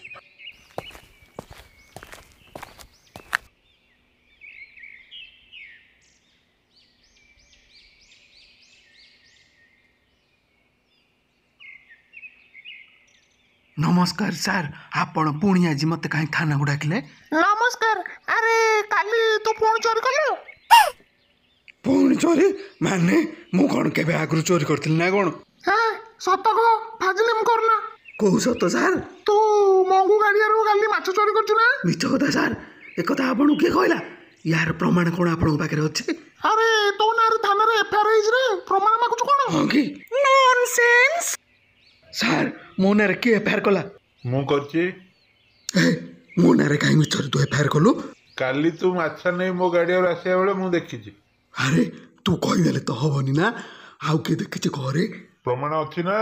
[SPEAKER 3] ନମସ୍କାର ସାର୍, ଆପଣ ପୁଣି ଆଜି ମୋତେ କାହିଁ ଥାନାକୁ ଡାକିଲେ?
[SPEAKER 2] ନମସ୍କାର। ଆରେ କାଲି ତୁ ପୁଣି ଚୋରି କଲୁ?
[SPEAKER 3] ପୁଣି ଚୋରି? ମାନେ ମୁଁ କ'ଣ କେବେ ଆଗରୁ ଚୋରି କରିଥିଲି ନା କ'ଣ?
[SPEAKER 2] ସତ କହ, ଫାଜିଲେମ୍ କରନା।
[SPEAKER 3] କୋଉ ସତ ସାର୍?
[SPEAKER 2] ତୁ ମଙ୍ଗୁ ଗାଡ଼ିଆରୁ କାଲି ମାଛ ଚୋରି କରିଛୁ ନା?
[SPEAKER 3] ମିଛ କଥା ସାର୍, ଏକଥା ଆପଣଙ୍କୁ କିଏ କହିଲା? ୟାର ପ୍ରମାଣ କ'ଣ ଆପଣଙ୍କ ପାଖରେ ଅଛି?
[SPEAKER 2] ଆରେ ତୋ ନାଁରେ ଥାନାରେ ଏଫଆଇଆର ହେଇଛି ରେ, ପ୍ରମାଣ ମାଗୁଛୁ କ'ଣ?
[SPEAKER 3] ହଁ କି? ନନ୍ସେନ୍ସ। ସାର୍, ମୋ ନାଁରେ କିଏ ଏଫଆଇଆର କଲା?
[SPEAKER 6] ମୁଁ କରିଛି।
[SPEAKER 3] ମୋ ନାଁରେ କାହିଁ ମିଛରେ ତୁ ଏଫଆଇଆର କଲୁ?
[SPEAKER 6] କାଲି ତୁ ମାଛ ନେଇ ମୋ ଗାଡ଼ିଆରୁ ଆସିବା ବେଳେ ମୁଁ ଦେଖିଛି।
[SPEAKER 3] ଆରେ ତୁ କହିଦେଲେ ତ ହବନି ନା, ଆଉ କିଏ ଦେଖିଛି ଘରେ?
[SPEAKER 6] ପ୍ରମାଣ ଅଛି ନା?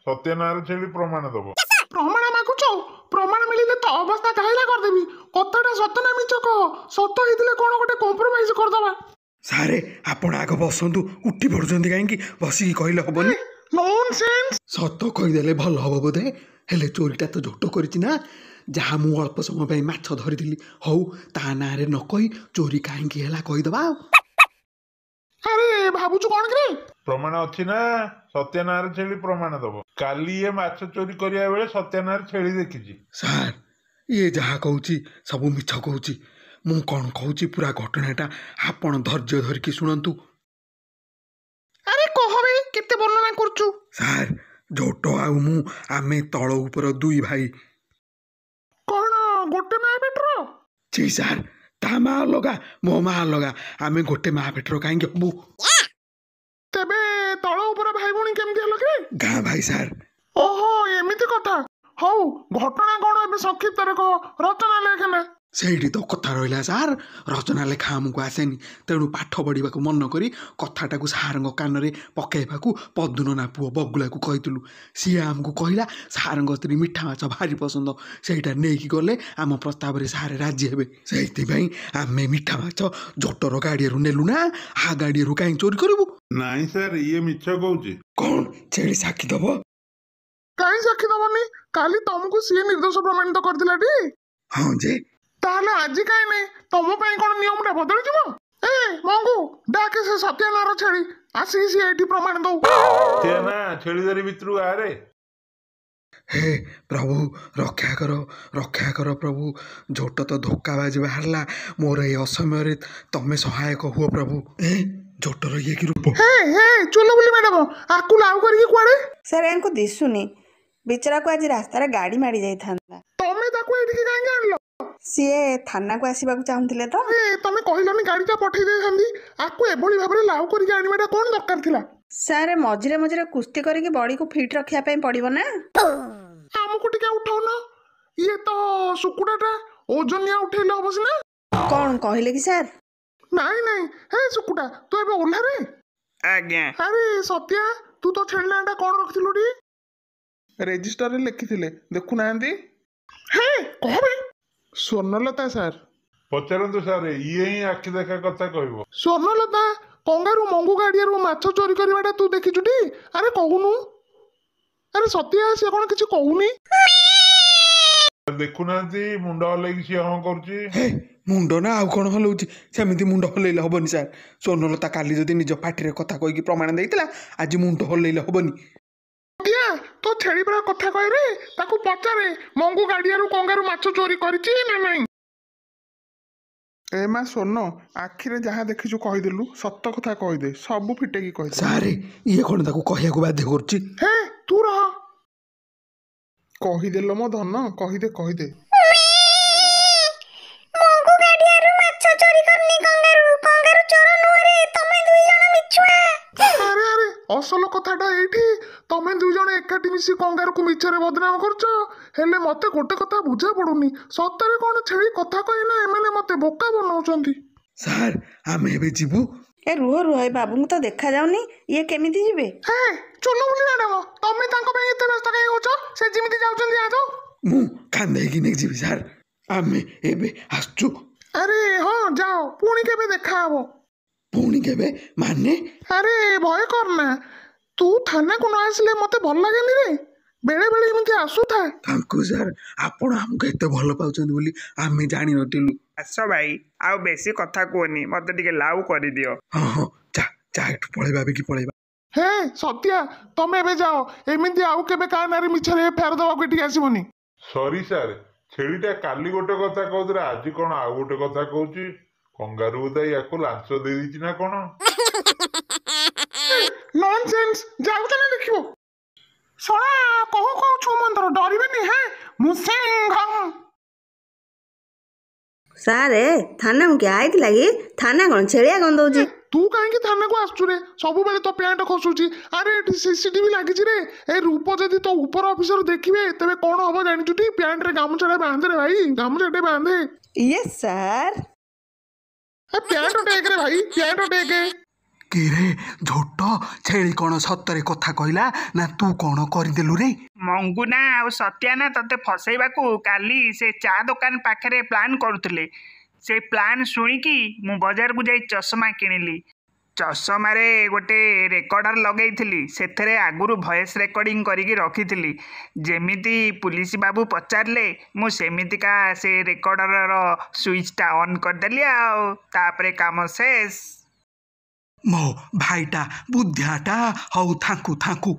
[SPEAKER 6] ସତ୍ୟ ନାଁରେ ଛେଳି ପ୍ରମାଣ ଦବ।
[SPEAKER 2] ପ୍ରମାଣ ମାଗୁଛ? ପ୍ରମାଣ ମିଳିଲେ ତ ଅବସ୍ଥା କାହିଲା କରିଦେବି। କଥାଟା ସତ ନା ମିଛ କହ। ସତ ହେଇଥିଲେ କ'ଣ ଗୋଟେ କମ୍ପ୍ରମାଇଜ କରିଦବା।
[SPEAKER 3] ସାରେ, ଆପଣ ଆଗ ବସନ୍ତୁ, ଉଠି ପଡୁଛନ୍ତି କାହିଁକି? ବସିକି କହିଲେ ହବନି?
[SPEAKER 2] ନନ୍ସେନ୍ସ।
[SPEAKER 3] ସତ କହିଦେଲେ ଭଲ ହବ ବୋଧେ। ହେଲେ ଚୋରିଟା ତ ଝୋଟ କରିଛି ନା, ଯାହା ମୁଁ ଅଳ୍ପ ସମୟ ପାଇଁ ମାଛ ଧରିଥିଲି। ହଉ, ତା ନାଁରେ ନ କହି ଚୋରି କାହିଁକି ହେଲା କହିଦବା ଆଉ।
[SPEAKER 2] ଆରେ ଭାବୁଛୁ କ'ଣ କି?
[SPEAKER 6] ପ୍ରମାଣ ଅଛି ନା? ସତ୍ୟ ନାଁରେ ଛେଳି ପ୍ରମାଣ ଦବ। କାଲି ଇଏ ମାଛ ଚୋରି କରିବା ବେଳେ ସତ୍ୟ ନାଁରେ ଛେଳି ଦେଖିଛି।
[SPEAKER 3] ସାର୍, ଇଏ ଯାହା କହୁଛି ସବୁ ମିଛ କହୁଛି। ମୁଁ କ'ଣ କହୁଛି ପୁରା ଘଟଣାଟା ଆପଣ ଧୈର୍ଯ୍ୟ ଧରିକି ଶୁଣନ୍ତୁ।
[SPEAKER 2] ଆରେ କାଇଁ କରୁଛୁ?
[SPEAKER 3] ସାର୍ ଝୋଟ ଆଉ ମୁଁ ଆମେ ତଳ ଉପର ଦୁଇ ଭାଇ।
[SPEAKER 2] କଣ ଗୋଟେ ମା ପେଟର?
[SPEAKER 3] ଛି ସାର୍, ତା ମା ଅଲଗା ମୋ ମା ଅଲଗା, ଆମେ ଗୋଟେ ମା ପେଟର କାହିଁକି ହବୁ?
[SPEAKER 2] ତେବେ ତଳ ଉପର ଭାଇ ଭଉଣୀ କେମିତି ହେଲ କି?
[SPEAKER 3] ଗାଁ ଭାଇ ସାର୍।
[SPEAKER 2] ଓହୋ ଏମିତି କଥା। ହଉ ଘଟଣା କଣ ଏବେ ସଂକ୍ଷିପ୍ତରେ କହ, ରଚନା ଲେଖନା।
[SPEAKER 3] ସେଇଠି ତ କଥା ରହିଲା ସାର୍, ରଚନା ଲେଖା ଆମକୁ ଆସେନି, ତେଣୁ ପାଠ ପଢ଼ିବାକୁ ମନ କରି କଥାଟାକୁ ସାର୍ଙ୍କ କାନରେ ପକାଇବାକୁ ପଦୁନନା ପୁଅ ବଗୁଲାକୁ କହିଥିଲୁ। ସିଏ ଆମକୁ କହିଲା ସାର୍ଙ୍କ ସ୍ତ୍ରୀ ମିଠା ମାଛ ଭାରି ପସନ୍ଦ, ସେଇଟା ନେଇକି ଗଲେ ଆମ ପ୍ରସ୍ତାବରେ ସାର୍ ରାଜି ହେବେ। ସେଇଥିପାଇଁ ଆମେ ମିଠା ମାଛ ଝୋଟର ଗାଡ଼ିଆରୁ ନେଲୁ ନା ହା ଗାଡ଼ିଆରୁ କାହିଁ ଚୋରି କରିବୁ?
[SPEAKER 6] ନାଇଁ ସାର୍, ଇଏ ମିଛ କହୁଛି।
[SPEAKER 3] କ'ଣ ଛେଳି ସାକ୍ଷୀ ଦବ?
[SPEAKER 2] କାହିଁ ସାକ୍ଷୀ ଦବନି? କାଲି ତମକୁ ସିଏ ନିର୍ଦ୍ଦୋଷ ପ୍ରମାଣିତ କରିଥିଲା ଟି?
[SPEAKER 3] ହଁ ଯେ
[SPEAKER 2] ତାହେଲେ ଆଜି କାହିଁ ନାହିଁ? ତମ ପାଇଁ କଣ ନିୟମଟା ବଦଳିଯିବ? ଏ ମଙ୍ଗୁ ଡାକେ ସେ ସତ୍ୟନାର ଛେଳି, ଆସିକି ସିଏ ଏଠି ପ୍ରମାଣ ଦଉ।
[SPEAKER 6] ସେ ନା ଛେଳି ଧରି ଭିତରୁ ଆରେ।
[SPEAKER 3] ହେ ପ୍ରଭୁ ରକ୍ଷା କର ପ୍ରଭୁ, ଝୋଟ ତ ଧୋକାବାଜି ବାହାରିଲା, ମୋର ଏ ଅସମୟରେ ତମେ ସହାୟକ ହୁଅ ପ୍ରଭୁ। ଝୋଟର ଇଏ କି ରୂପ?
[SPEAKER 2] ହେ ଚୁଲ ବୁଲି ମ୍ୟାଡାମ, ଆକୁ ଲାଉ କରିକି କୁଆଡେ?
[SPEAKER 5] ସାର୍ ୟାଙ୍କୁ ଦିଶୁନି, ବିଚରାକୁ ଆଜି ରାସ୍ତାରେ ଗାଡ଼ି ମାଡ଼ି ଯାଇଥାନ୍ତା।
[SPEAKER 2] ତମେ ତାକୁ ଏଠିକି କାହିଁକି ଆଣିଲ?
[SPEAKER 5] ସିଏ ଥାନାକୁ ଆସିବାକୁ ଚାହୁଁଥିଲେ ତ।
[SPEAKER 2] ତମେ କହିଲନି ଗାଡିଟା ପଠେଇ ଦେଇଥାନ୍ତି। ଆକୁ ଏଭଳି ଭାବରେ ଲାଉ କରିକି ଆଣିବାଟା କଣ ଦରକାର ଥିଲା?
[SPEAKER 5] ସାର୍ ମଝିରେ ମଝିରେ କୁସ୍ତି କରିକି ବଡ଼ିକୁ ଫିଟ୍ ରଖିବା ପାଇଁ ପଡ଼ିବ ନା।
[SPEAKER 2] ଆମକୁ ଟିକେ ଉଠାଉନ, ଇଏ ତ ଶୁକୁଡାଟା ଓଜନିଆ ଉଠେଇଲେ ହବ ସିନା।
[SPEAKER 5] କ'ଣ କହିଲେ କି ସାର୍?
[SPEAKER 2] ନାଇଁ ହେ ଶୁକୁଡା ତୁ ଏବେ ଓହ୍ଲାରେ।
[SPEAKER 4] ଆଜ୍ଞା।
[SPEAKER 2] ଆରେ ସତ୍ୟା, ତୁ ତ ଛେଳି ନାଁଟା କଣ ରଖିଥିଲୁ ଟି? ରେଜିଷ୍ଟରରେ ଲେଖିଥିଲେ ଦେଖୁନାହାନ୍ତି। ହେ କହବେ। ସ୍ୱର୍ଣ୍ଣଲତା ସାର୍।
[SPEAKER 6] ପଚାରନ୍ତୁ ସାର୍, ଇଏ ହିଁ ଆଖି ଦେଖା କଥା କହିବ।
[SPEAKER 2] ସ୍ୱର୍ଣ୍ଣଲତା, କଙ୍ଗାରୁ ମଙ୍ଗୁ ଗାଡ଼ିଆରୁ ମାଛ ଚୋରି କରିବାଟା ତୁ ଦେଖିଛୁ ଟି? ଆରେ କହୁନୁ। ଆରେ ସତ୍ୟା, ସେ କଣ କିଛି କହୁନି?
[SPEAKER 6] ଦେଖୁନାହାନ୍ତି ମୁଣ୍ଡ ହଲେଇକି ସିଏ ହଁ କରୁଛି।
[SPEAKER 3] ହେ ମୁଣ୍ଡ ନା ଆଉ କ'ଣ ହଲଉଛି? ସେମିତି ମୁଣ୍ଡ ହଲେଇଲେ ହବନି ସାର୍। ସ୍ୱର୍ଣ୍ଣଲତା କାଲି ଯଦି ନିଜ ପାଟିରେ କଥା କହିକି ପ୍ରମାଣ ଦେଇଥିଲା, ଆଜି ମୁଣ୍ଡ ହଲେଇଲେ ହବନି।
[SPEAKER 2] ତୋ ଛେଳି ପରା କଥା କହିରେ, ତାକୁ ପଚାରେ ମଙ୍ଗୁ ଗାଡ଼ିଆରୁ କଙ୍ଗାରୁ ମାଛ ଚୋରି କରିଛି ନା ନାଇଁ। ଏ ମା ସ୍ୱର୍ଣ୍ଣ, ଆଖିରେ ଯାହା ଦେଖିଛୁ କହିଦେଲୁ, ସତ କଥା କହିଦେ, ସବୁ ଫିଟେଇକି କହିଦେ।
[SPEAKER 3] ସାରେ ଇଏ କ'ଣ ତାକୁ କହିବାକୁ ବାଧ୍ୟ କରୁଛି?
[SPEAKER 2] ହେ ତୁ ରହ। କହିଦେଲ ମୋ ଧନ, କହିଦେ।
[SPEAKER 1] ମଙ୍ଗୁ ଗାଡ଼ିଆରୁ ମାଛ ଚୋରି କରିନି କଙ୍ଗାରୁ ଚୋର ନୁହଁରେ, ତମେ ଦୁଇ ଜଣ ମିଛୁଆ।
[SPEAKER 2] ଆରେ ଅସଲ କଥାଟା ଏଇଠି, ତମେ ଦୁଇ ଜଣ ଏକାଠି ମିଶି କଙ୍ଗାରୁକୁ ମିଛରେ ବଦନାମ କରୁଛ। ହେଲେ ମତେ ଗୋଟେ କଥା ବୁଝା ପଡୁନି, ସତରେ କଣ ଛେଳି କଥା କହିନା ଏମାନେ ମତେ ବୋକା ବନଉଛନ୍ତି?
[SPEAKER 3] ସାର୍ ଆମେ ଏବେ ଯିବୁ।
[SPEAKER 5] ଏ ରୁହ ଏ ବାବୁଙ୍କୁ ତ ଦେଖାଯାଉନି, ଇଏ କେମିତି ଯିବେ?
[SPEAKER 2] ହେ ଚୁଲୁବୁଲି ମ୍ୟାଡାମ, ତମେ ତାଙ୍କ ପାଇଁ ଏତେ ବ୍ୟସ୍ତ କାହିଁ ହଉଛ? ସେ ଯେମିତି ଯାଉଛନ୍ତି ଯାଅ।
[SPEAKER 3] ମୁଁ କାନ୍ଦେଇକି ନେଇ ଯିବି ସାର୍, ଆମେ ଏବେ ଆସୁଛୁ।
[SPEAKER 2] ଆରେ ହଁ ଯାଅ, ପୁଣି କେବେ ଦେଖାହବ?
[SPEAKER 3] ପୁଣି କେବେ ମାନେ?
[SPEAKER 2] ଆରେ ଭୟ କରନା, ତୁ ଥାନାକୁ ନ ଆସିଲେ ମତେ ଭଲ ଲାଗେନି ରେ। ବେଳେ ବେଳେ ଏମିତି ଆସୁଥା।
[SPEAKER 3] ତାଙ୍କୁ ସାର୍, ଆପଣ ଆମକୁ ଏତେ ଭଲ ପାଉଛନ୍ତି ବୋଲି ଆମେ ଜାଣିନଥିଲୁ।
[SPEAKER 4] ଆସ ଭାଇ, ଆଉ ବେଶୀ କଥା କୁହନି, ମତେ ଟିକେ ଲାଉ କରିଦିଅ।
[SPEAKER 3] ହଁ ଚା ଏଠୁ ପଳେଇବା କି ପଳେଇବା।
[SPEAKER 2] ହେ ସତ୍ୟା, ତମେ ଏବେ ଯାଅ, ଏମିତି ଆଉ କେବେ କାହା ନାଁରେ ମିଛରେ ଫେର ଦେବାକୁ ଏଠିକି ଆସିବନି।
[SPEAKER 6] ସରି ସାର୍, ଛେଳିଟା କାଲି ଗୋଟେ କଥା କହୁଥିଲା, ଆଜି କ'ଣ ଆଉ ଗୋଟେ କଥା କହୁଛି। କଙ୍ଗାରୁ ବୋଧେ ୟାକୁ ଲାଞ୍ଚ ଦେଇଛି ନା କ'ଣ?
[SPEAKER 2] ନନସେନ୍ସ, ଯାଉଛ ନା ଦେଖିବ। ଶଳା କହୁ ଛୁ ମନ୍ତ୍ର, ଡରିବେନି? ହେ ମୁଁ ସିଂଘମ୍।
[SPEAKER 5] ସାର୍ ଥାନାକୁ କିଏ ଆଇଥିଲା କି? ଥାନା କ'ଣ ଛେଳିଆ ଗନ୍ଧଉଛି?
[SPEAKER 2] ତୁ କାହିଁକି ଥାନାକୁ ଆସୁଛୁ ରେ? ସବୁବେଳେ ତୋ ପ୍ୟାଣ୍ଟ ଖସୁଛି। ଆରେ ଏଠି ସିସିଟିଭି ଲାଗିଛି ରେ। ଏ ରୂପ ଯଦି ତୋ ଉପର ଅଫିସର ଦେଖିବେ, ତେବେ କ'ଣ ହବ ଜାଣିଛୁ ଟି? ପ୍ୟାଣ୍ଟରେ ଗାମୁଛାଟା ବାନ୍ଧେ ରେ ଭାଇ, ଗାମୁଛାଟେ ବାନ୍ଧେ।
[SPEAKER 5] Yes sir.
[SPEAKER 2] ପ୍ୟାଣ୍ଟ ଟେକରେ ଭାଇ, ପ୍ୟାଣ୍ଟ ଟେକେ।
[SPEAKER 3] କିରେ ଝୋଟ, ଛେଳି କ'ଣ ସତରେ କଥା କହିଲା ନା ତୁ କ'ଣ କରିଦେଲୁ ରେ?
[SPEAKER 4] ମଙ୍ଗୁନା ଆଉ ସତ୍ୟାନା ତତେ ଫସେଇବାକୁ କାଲି ସେ ଚା ଦୋକାନ ପାଖରେ ପ୍ଲାନ୍ କରୁଥିଲେ। ସେ ପ୍ଲାନ୍ ଶୁଣିକି ମୁଁ ବଜାରକୁ ଯାଇ ଚଷମା କିଣିଲି। ଚଷମାରେ ଗୋଟେ ରେକର୍ଡର ଲଗେଇଥିଲି, ସେଥିରେ ଆଗରୁ ଭଏସ୍ ରେକର୍ଡ଼ିଂ କରିକି ରଖିଥିଲି। ଯେମିତି ପୁଲିସ ବାବୁ ପଚାରିଲେ, ମୁଁ ସେମିତିକା ସେ ରେକର୍ଡରର ସୁଇଚ୍ଟା ଅନ୍ କରିଦେଲି, ଆଉ ତାପରେ କାମ ଶେଷ।
[SPEAKER 3] ମୋ ଭାଇଟା ବୁଦ୍ଧିଆଟା, ହଉ ଥାଙ୍କୁ